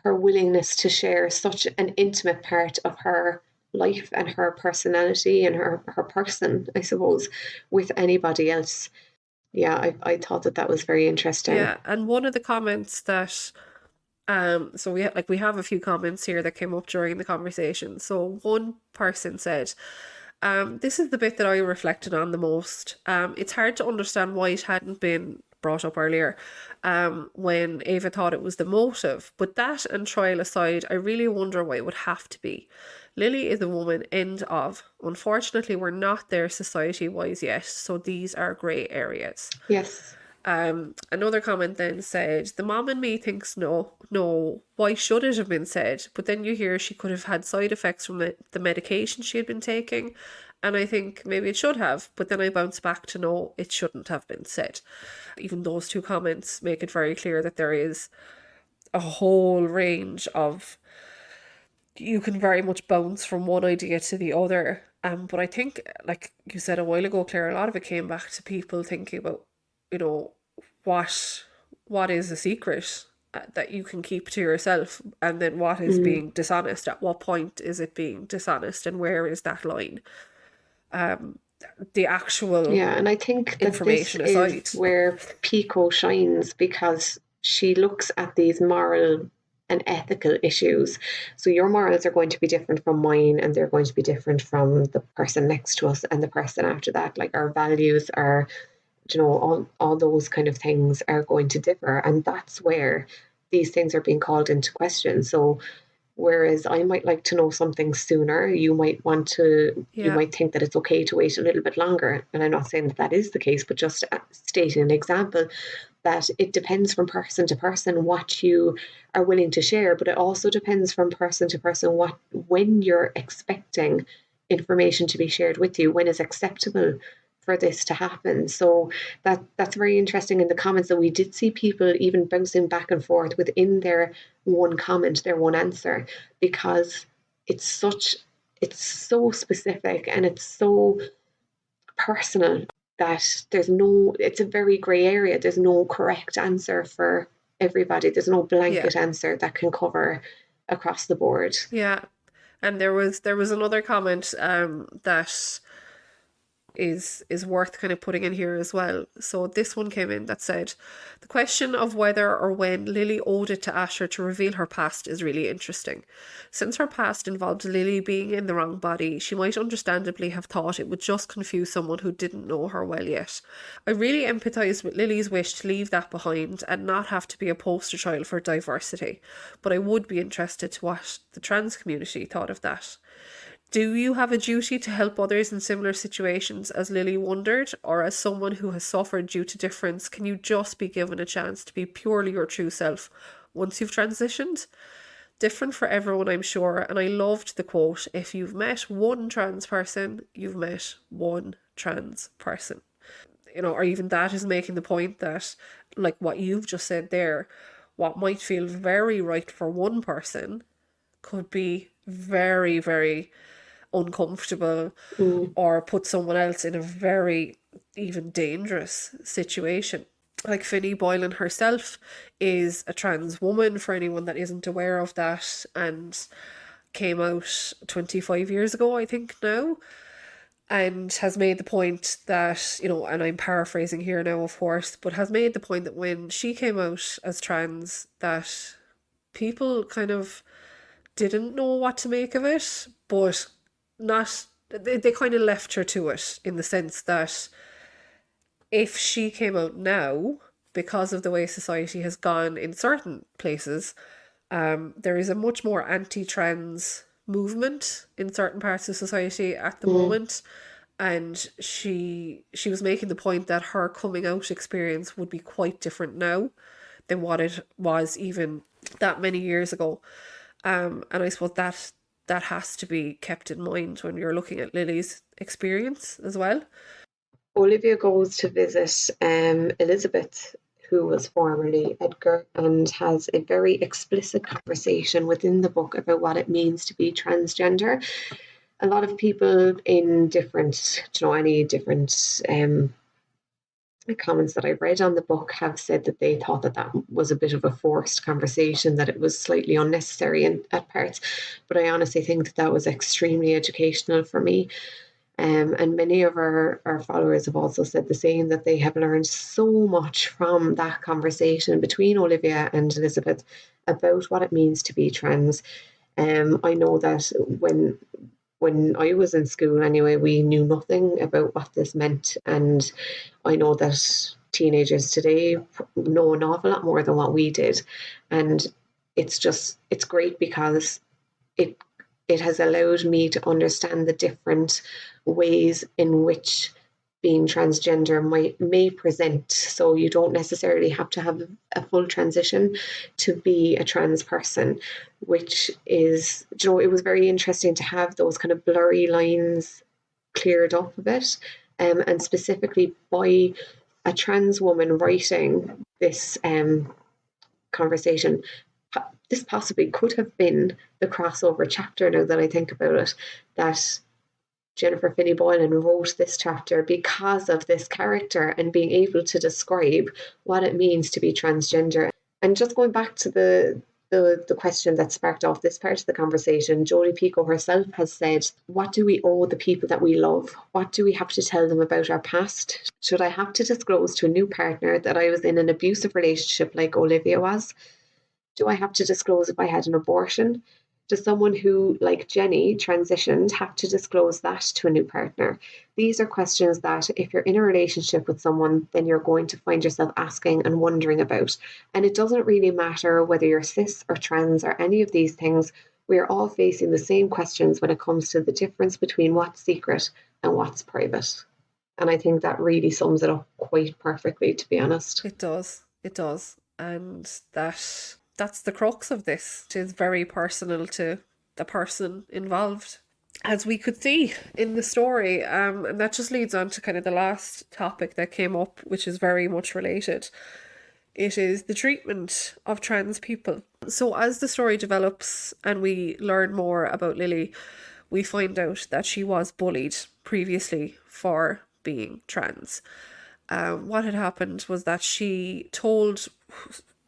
her willingness to share such an intimate part of her life and her personality and her person, I suppose, with anybody else. Yeah, I thought that that was very interesting. Yeah, and one of the comments that so we have a few comments here that came up during the conversation. So one person said, this is the bit that I reflected on the most. It's hard to understand why it hadn't been brought up earlier, when Ava thought it was the motive. But that and trial aside, I really wonder why it would have to be. Lily is a woman, end of. Unfortunately, we're not there society-wise yet, so these are grey areas. Yes. Another comment then said, the mom in me thinks no, why should it have been said? But then you hear she could have had side effects from the medication she had been taking, and I think maybe it should have, but then I bounce back to no, it shouldn't have been said. Even those two comments make it very clear that there is a whole range of, you can very much bounce from one idea to the other. But I think, like you said a while ago, Claire, a lot of it came back to people thinking about, you know, what what is a secret that you can keep to yourself, and then what is Mm. being dishonest. At what point is it being dishonest, and where is that line? The actual Yeah, and I think that this information is aside. where Pico shines because she looks at these moral and ethical issues. So your morals are going to be different from mine, and they're going to be different from the person next to us and the person after that. Like, our values are, you know, all those kind of things are going to differ. And that's where these things are being called into question. So whereas I might like to know something sooner, you Yeah, might think that it's okay to wait a little bit longer. And I'm not saying that that is the case, but just stating an example that it depends from person to person what you are willing to share, but it also depends from person to person when you're expecting information to be shared with you, when is acceptable for this to happen. So that's very interesting in the comments that we did see people even bouncing back and forth within their one comment, their one answer, because it's such it's so specific and it's so personal that it's a very grey area. There's no correct answer for everybody. There's no yeah, blanket answer that can cover across the board. yeah. And there was another comment that is worth kind of putting in here as well. So this one came in that said, the question of whether or when Lily owed it to Asher to reveal her past is really interesting. Since her past involved Lily being in the wrong body, she might understandably have thought it would just confuse someone who didn't know her well yet. I really empathise with Lily's wish to leave that behind and not have to be a poster child for diversity, but I would be interested to what the trans community thought of that. Do you have a duty to help others in similar situations, as Lily wondered, or as someone who has suffered due to difference, can you just be given a chance to be purely your true self once you've transitioned? Different for everyone, I'm sure, and I loved the quote, if you've met one trans person, you've met one trans person. or even that is making the point that, like what you've just said there, what might feel very right for one person could be very, very uncomfortable Mm. or put someone else in a very even dangerous situation. Like Finney Boylan herself is a trans woman, for anyone that isn't aware of that, and came out 25 years ago, I think now, and has made the point that, and I'm paraphrasing here now, of course, but has made the point that when she came out as trans, that people kind of didn't know what to make of it, but not, they kind of left her to it, in the sense that if she came out now, because of the way society has gone in certain places, there is a much more anti-trans movement in certain parts of society at the Mm. moment. And she was making the point that her coming out experience would be quite different now than what it was even that many years ago. And I suppose that has to be kept in mind when you're looking at Lily's experience as well. Olivia goes to visit Elizabeth, who was formerly Edgar, and has a very explicit conversation within the book about what it means to be transgender. A lot of people in different, any different comments that I've read on the book have said that they thought that that was a bit of a forced conversation, that it was slightly unnecessary at parts. But I honestly think that that was extremely educational for me. And many of our followers have also said the same, that they have learned so much from that conversation between Olivia and Elizabeth about what it means to be trans. I know that when I was in school anyway, we knew nothing about what this meant. And I know that teenagers today know an awful lot more than what we did. And it's great because it it has allowed me to understand the different ways in which being transgender may present. So you don't necessarily have to have a full transition to be a trans person, which is, it was very interesting to have those kind of blurry lines cleared up a bit, and specifically by a trans woman writing this conversation. This possibly could have been the crossover chapter, now that I think about it, that Jennifer Finney Boylan wrote this chapter because of this character and being able to describe what it means to be transgender. And just going back to the question that sparked off this part of the conversation, Jodi Picoult herself has said, what do we owe the people that we love? What do we have to tell them about our past? Should I have to disclose to a new partner that I was in an abusive relationship like Olivia was? Do I have to disclose if I had an abortion? Does someone who, like Jenny, transitioned have to disclose that to a new partner? These are questions that, if you're in a relationship with someone, then you're going to find yourself asking and wondering about. And it doesn't really matter whether you're cis or trans or any of these things. We are all facing the same questions when it comes to the difference between what's secret and what's private. And I think that really sums it up quite perfectly, to be honest. It does. It does. And that's the crux of this. It is very personal to the person involved, as we could see in the story. And that just leads on to kind of the last topic that came up, which is very much related. It is the treatment of trans people. So as the story develops and we learn more about Lily, we find out that she was bullied previously for being trans. What had happened was that she told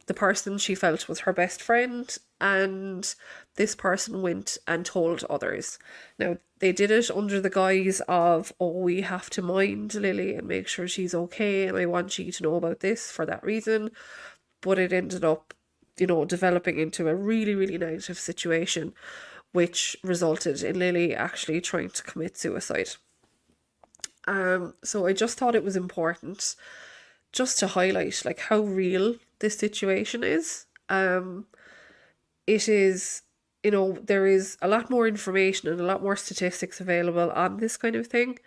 the person she felt was her best friend, and this person went and told others. Now, they did it under the guise of, oh, we have to mind Lily and make sure she's okay, and I want you to know about this for that reason. But it ended up, developing into a really, really negative situation, which resulted in Lily actually trying to commit suicide. So I just thought it was important just to highlight like how real this situation is. It is, there is a lot more information and a lot more statistics available on this kind of thing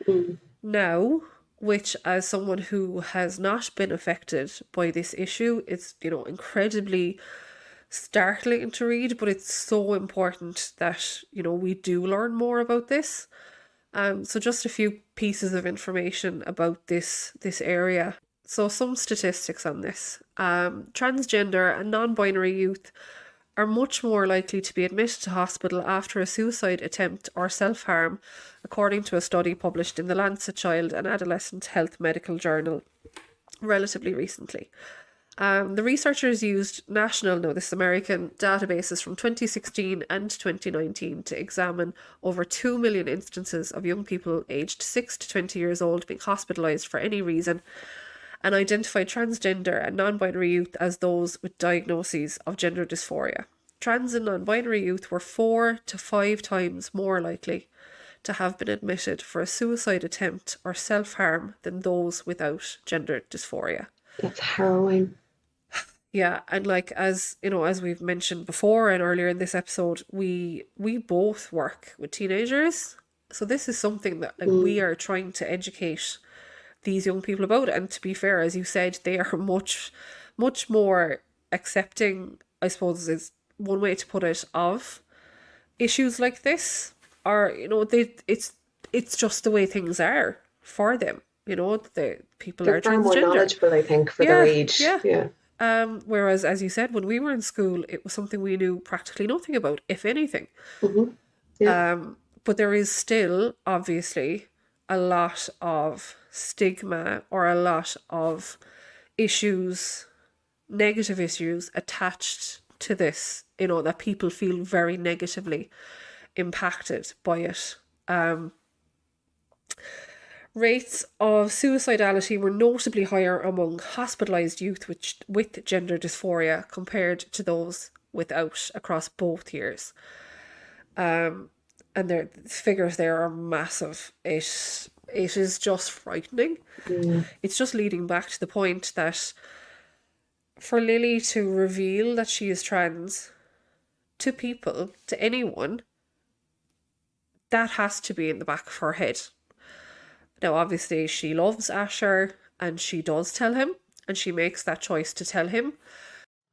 now, which, as someone who has not been affected by this issue, it's, incredibly startling to read, but it's so important that, we do learn more about this. So just a few pieces of information about this area. So some statistics on this. Transgender and non-binary youth are much more likely to be admitted to hospital after a suicide attempt or self-harm, according to a study published in the Lancet Child and Adolescent Health Medical Journal relatively recently. The researchers used this is American, databases from 2016 and 2019 to examine over 2 million instances of young people aged 6 to 20 years old being hospitalised for any reason, and identified transgender and non-binary youth as those with diagnoses of gender dysphoria. Trans and non-binary youth were 4 to 5 times more likely to have been admitted for a suicide attempt or self-harm than those without gender dysphoria. That's harrowing. Yeah, and like, as you know, as we've mentioned before and earlier in this episode, we both work with teenagers, so this is something that we are trying to educate these young people about. And to be fair, as you said, they are much more accepting, I suppose is one way to put it, of issues like this. Or it's just the way things are for them. The people They're are far more transgender. knowledgeable, I think, for their age. Yeah. Whereas, as you said, when we were in school, it was something we knew practically nothing about, if anything. Mm-hmm. Yeah. But there is still, obviously, a lot of stigma or a lot of issues, negative issues attached to this, that people feel very negatively impacted by it. Rates of suicidality were notably higher among hospitalised youth with gender dysphoria compared to those without across both years. And the figures there are massive. It is just frightening. It's just leading back to the point that for Lily to reveal that she is trans to people, to anyone, that has to be in the back of her head. Now, obviously, she loves Asher and she does tell him, and she makes that choice to tell him.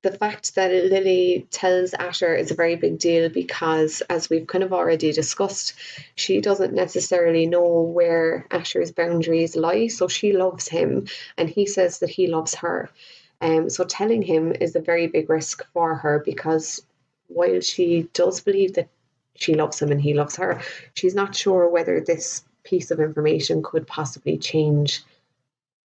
The fact that Lily tells Asher is a very big deal because, as we've kind of already discussed, she doesn't necessarily know where Asher's boundaries lie. So she loves him and he says that he loves her. So telling him is a very big risk for her, because while she does believe that she loves him and he loves her, she's not sure whether this piece of information could possibly change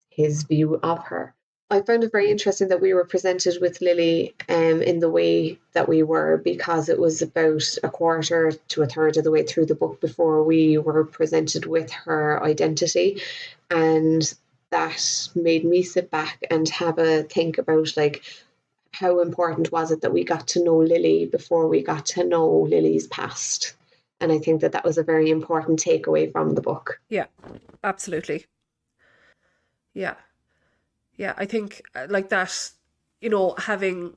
his view of her. I found it very interesting that we were presented with Lily in the way that we were, because it was about a quarter to a third of the way through the book before we were presented with her identity. And that made me sit back and have a think about, like, how important was it that we got to know Lily before we got to know Lily's past. And I think that was a very important takeaway from the book. Yeah, absolutely. Yeah. Yeah, I think like that, having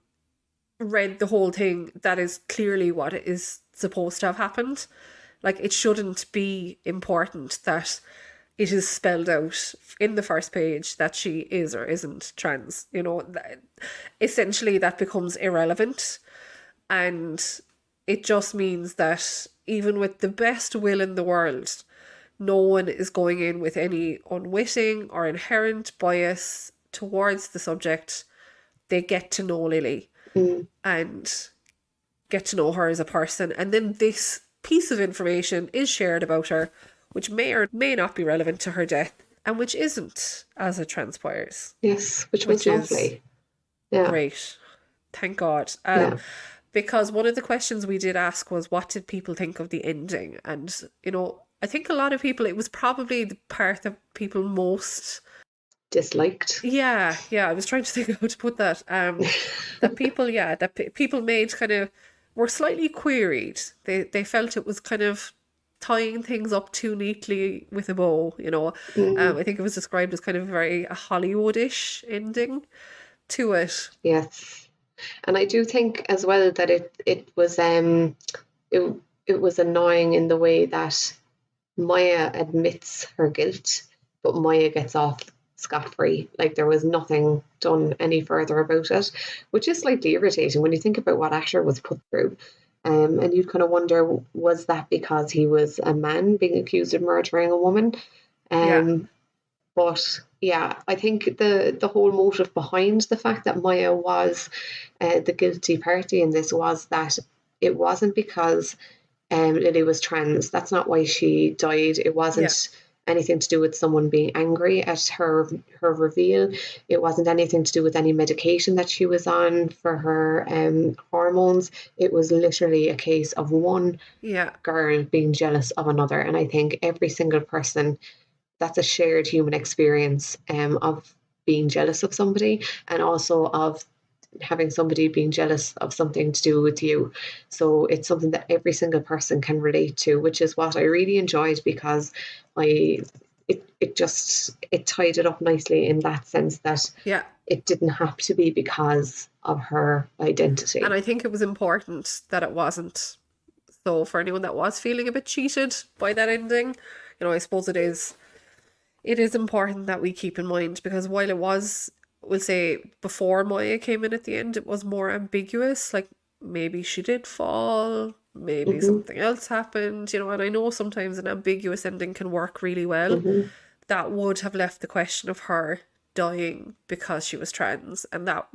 read the whole thing, that is clearly what is supposed to have happened. Like, it shouldn't be important that it is spelled out in the first page that she is or isn't trans. Essentially that becomes irrelevant. And it just means that even with the best will in the world, no one is going in with any unwitting or inherent bias towards the subject. They get to know Lily and get to know her as a person. And then this piece of information is shared about her, which may or may not be relevant to her death, and which isn't, as it transpires. Yes, which was lovely. Yeah. Great. Thank God. Because one of the questions we did ask was, what did people think of the ending? And, I think a lot of people, it was probably the part that people most disliked. Yeah. I was trying to think of how to put that. That people made were slightly queried. They felt it was kind of tying things up too neatly with a bow, I think it was described as kind of very a Hollywood-ish ending to it. Yes. And I do think as well that it was annoying in the way that Maya admits her guilt, but Maya gets off scot-free. Like, there was nothing done any further about it, which is slightly irritating when you think about what Asher was put through. And you'd kind of wonder, was that because he was a man being accused of murdering a woman? Yeah. But yeah, I think the whole motive behind the fact that Maya was the guilty party in this was that it wasn't because Lily was trans. That's not why she died. It Yeah. wasn't anything to do with someone being angry at her reveal. It wasn't anything to do with any medication that she was on for her hormones. It was literally a case of one Yeah. girl being jealous of another. And I think every single person, that's a shared human experience of being jealous of somebody, and also of having somebody being jealous of something to do with you. So it's something that every single person can relate to, which is what I really enjoyed, because I it tied it up nicely in that sense that Yeah. it didn't have to be because of her identity. And I think it was important that it wasn't. So for anyone that was feeling a bit cheated by that ending, I suppose it is important that we keep in mind, because while it was, we'll say, before Maya came in at the end, it was more ambiguous. Like, maybe she did fall, maybe Hmm. something else happened, and I know sometimes an ambiguous ending can work really well. Hmm. That would have left the question of her dying because she was trans, and that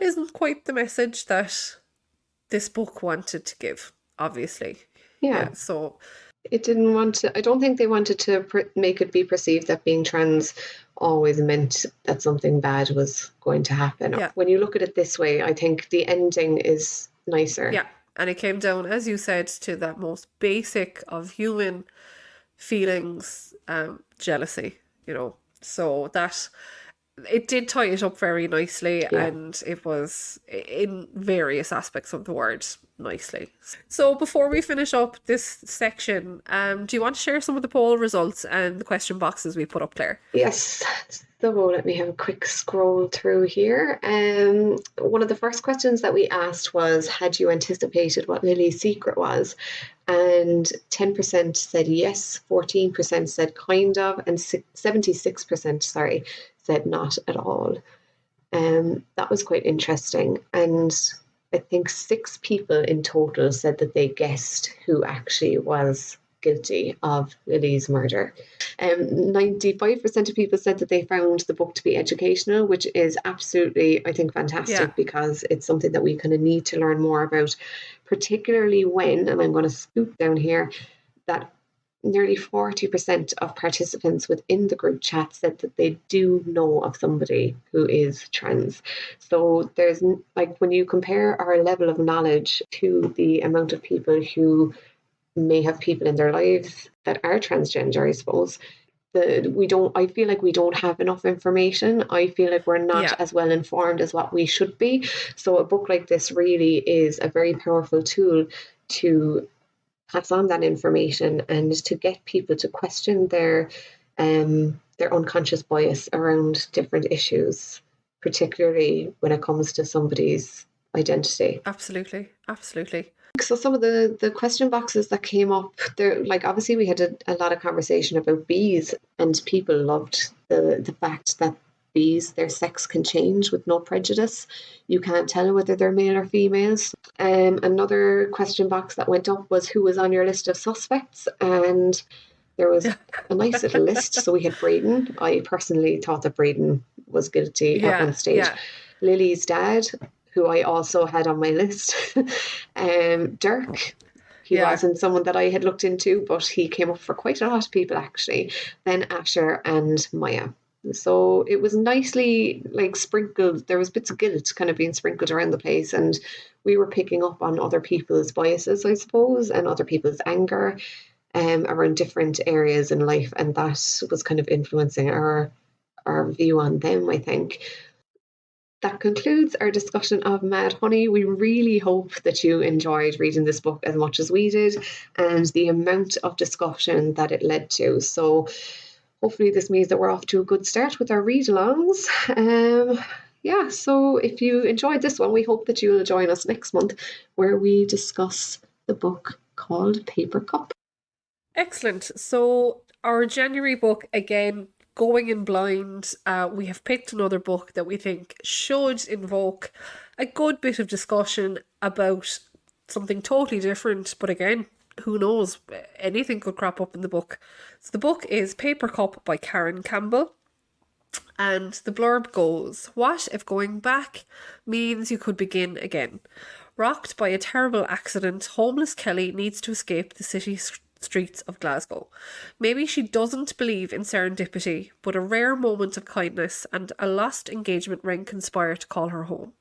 isn't quite the message that this book wanted to give, obviously. Yeah. Yeah, so It didn't want to, I don't think they wanted to make it be perceived that being trans always meant that something bad was going to happen. yeah. When you look at it this way, I think the ending is nicer. Yeah, and it came down, as you said, to that most basic of human feelings, jealousy, So that it did tie it up very nicely, Yeah. and it was in various aspects of the word nicely. So before we finish up this section, do you want to share some of the poll results and the question boxes we put up there? Yes. So let me have a quick scroll through here. One of the first questions that we asked was, had you anticipated what Lily's secret was? And 10% said yes, 14% said kind of, and 76%, sorry, said not at all. That was quite interesting. And I think 6 people in total said that they guessed who actually was guilty of Lily's murder. 95% of people said that they found the book to be educational, which is absolutely, I think, Yeah, fantastic, because it's something that we kind of need to learn more about, particularly when, and I'm going to scoot down here, that nearly 40% of participants within the group chat said that they do know of somebody who is trans. So there's, like, when you compare our level of knowledge to the amount of people who may have people in their lives that are transgender, I suppose, I feel like we don't have enough information. I feel like we're not yeah, as well informed as what we should be. So a book like this really is a very powerful tool to pass on that information and to get people to question their unconscious bias around different issues, particularly when it comes to somebody's identity. absolutely, absolutely. So some of the question boxes that came up there, like, obviously we had a lot of conversation about bees, and people loved the fact that bees, their sex can change with no prejudice. You can't tell whether they're male or females. Another question box that went up was, who was on your list of suspects? And there was a nice little list. So we had Braden. I personally thought that Braden was guilty at Yeah, one stage. yeah, Lily's dad, who I also had on my list. Dirk. He yeah, wasn't someone that I had looked into, but he came up for quite a lot of people actually. Then Asher and Maya. So it was nicely, like, sprinkled. There was bits of guilt kind of being sprinkled around the place, and we were picking up on other people's biases, I suppose, and other people's anger around different areas in life, and that was kind of influencing our view on them, I think. That concludes our discussion of Mad Honey. We really hope that you enjoyed reading this book as much as we did, and the amount of discussion that it led to. So hopefully this means that we're off to a good start with our read-alongs. Yeah, so if you enjoyed this one, we hope that you'll join us next month, where we discuss the book called Paper Cup. excellent. So our January book, again, going in blind, we have picked another book that we think should invoke a good bit of discussion about something totally different. But again, who knows? Anything could crop up in the book. So the book is Paper Cup by Karen Campbell. And the blurb goes, "What if going back means you could begin again? Rocked by a terrible accident, homeless Kelly needs to escape the city streets of Glasgow. Maybe she doesn't believe in serendipity, but a rare moment of kindness and a lost engagement ring conspire to call her home.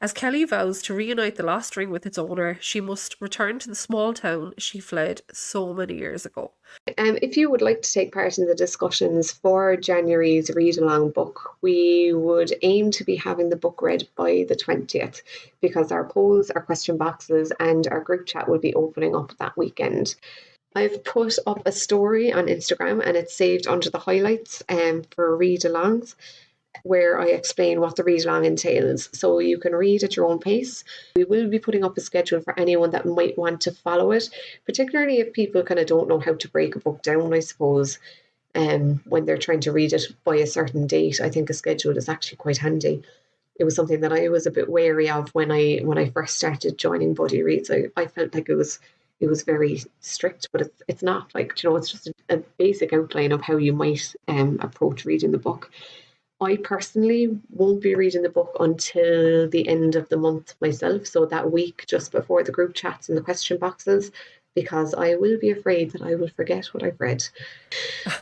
As Kelly vows to reunite the lost ring with its owner, she must return to the small town she fled so many years ago." If you would like to take part in the discussions for January's read-along book, we would aim to be having the book read by the 20th, because our polls, our question boxes and our group chat will be opening up that weekend. I've put up a story on Instagram and it's saved under the highlights for read-alongs, where I explain what the read-along entails, so you can read at your own pace. We will be putting up a schedule for anyone that might want to follow it, particularly if people kind of don't know how to break a book down, I suppose, when they're trying to read it by a certain date. I think a schedule is actually quite handy. It was something that I was a bit wary of when I first started joining Buddy Reads. I felt like it was very strict, but it's not. Like, it's just a basic outline of how you might approach reading the book. I personally won't be reading the book until the end of the month myself, so that week just before the group chats and the question boxes, because I will be afraid that I will forget what I've read.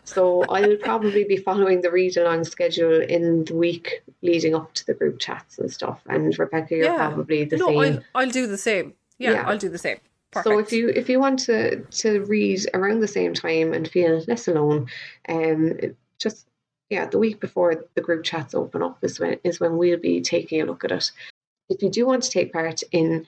So I'll probably be following the read-along schedule in the week leading up to the group chats and stuff. And Rebecca, you're probably the same. I'll do the same. Yeah, I'll do the same. Perfect. So if you want to read around the same time and feel less alone, the week before the group chats open up is when we'll be taking a look at it. If you do want to take part in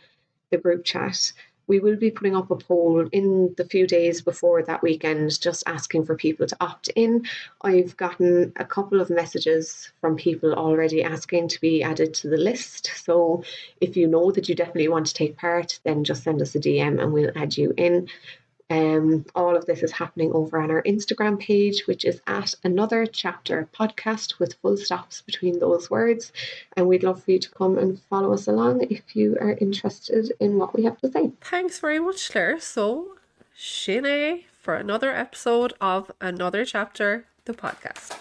the group chat, we will be putting up a poll in the few days before that weekend, just asking for people to opt in. I've gotten a couple of messages from people already asking to be added to the list. So if you know that you definitely want to take part, then just send us a DM and we'll add you in. All of this is happening over on our Instagram page, which is at Another Chapter Podcast, with full stops between those words. And we'd love for you to come and follow us along if you are interested in what we have to say. Thanks very much, Claire. So, Sinead for another episode of Another Chapter, the podcast.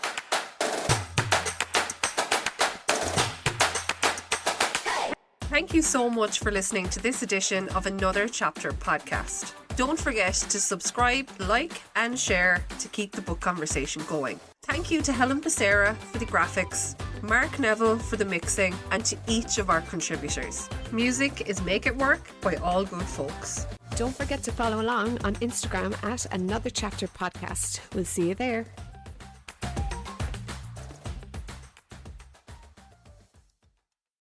Thank you so much for listening to this edition of Another Chapter podcast. Don't forget to subscribe, like and share to keep the book conversation going. Thank you to Helen Becerra for the graphics, Mark Neville for the mixing, and to each of our contributors. Music is Make It Work by All Good Folks. Don't forget to follow along on Instagram at Another Chapter Podcast. We'll see you there.